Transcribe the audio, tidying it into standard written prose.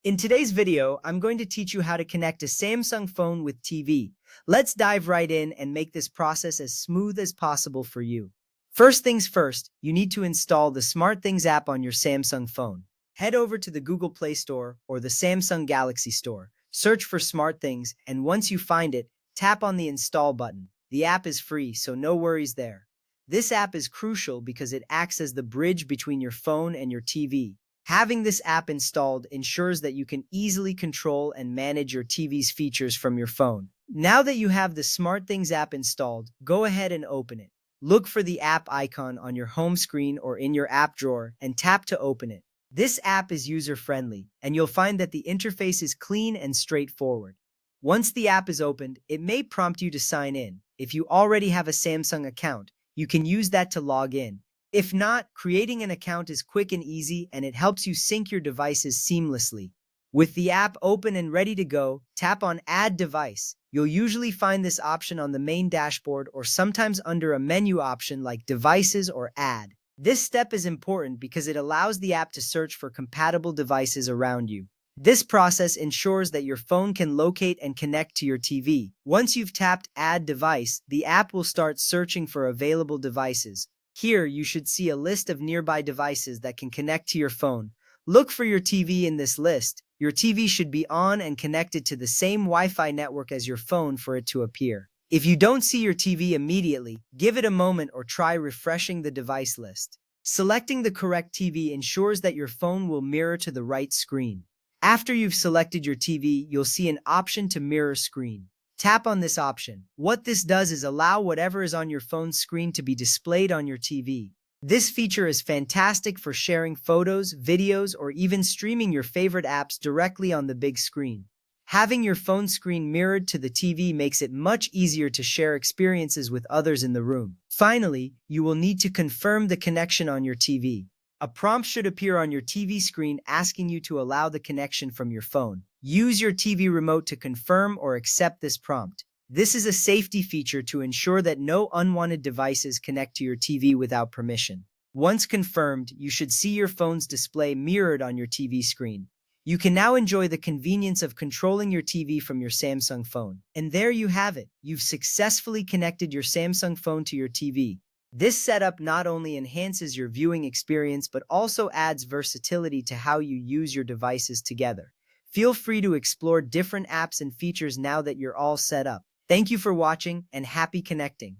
In today's video, I'm going to teach you how to connect a Samsung phone with TV. Let's dive right in and make this process as smooth as possible for you. First things first, you need to install the SmartThings app on your Samsung phone. Head over to the Google Play Store or the Samsung Galaxy Store. Search for SmartThings, and once you find it, tap on the install button. The app is free, so no worries there. This app is crucial because it acts as the bridge between your phone and your TV. Having this app installed ensures that you can easily control and manage your TV's features from your phone. Now that you have the SmartThings app installed, go ahead and open it. Look for the app icon on your home screen or in your app drawer and tap to open it. This app is user-friendly, and you'll find that the interface is clean and straightforward. Once the app is opened, it may prompt you to sign in. If you already have a Samsung account, you can use that to log in. If not, creating an account is quick and easy, and it helps you sync your devices seamlessly. With the app open and ready to go, tap on Add Device. You'll usually find this option on the main dashboard or sometimes under a menu option like Devices or Add. This step is important because it allows the app to search for compatible devices around you. This process ensures that your phone can locate and connect to your TV. Once you've tapped Add Device, the app will start searching for available devices. Here, you should see a list of nearby devices that can connect to your phone. Look for your TV in this list. Your TV should be on and connected to the same Wi-Fi network as your phone for it to appear. If you don't see your TV immediately, give it a moment or try refreshing the device list. Selecting the correct TV ensures that your phone will mirror to the right screen. After you've selected your TV, you'll see an option to mirror screen. Tap on this option. What this does is allow whatever is on your phone's screen to be displayed on your TV. This feature is fantastic for sharing photos, videos, or even streaming your favorite apps directly on the big screen. Having your phone screen mirrored to the TV makes it much easier to share experiences with others in the room. Finally, you will need to confirm the connection on your TV. A prompt should appear on your TV screen asking you to allow the connection from your phone. Use your TV remote to confirm or accept this prompt. This is a safety feature to ensure that no unwanted devices connect to your TV without permission. Once confirmed, you should see your phone's display mirrored on your TV screen. You can now enjoy the convenience of controlling your TV from your Samsung phone. And there you have it. You've successfully connected your Samsung phone to your TV. This setup not only enhances your viewing experience but also adds versatility to how you use your devices together. Feel free to explore different apps and features now that you're all set up. Thank you for watching and happy connecting.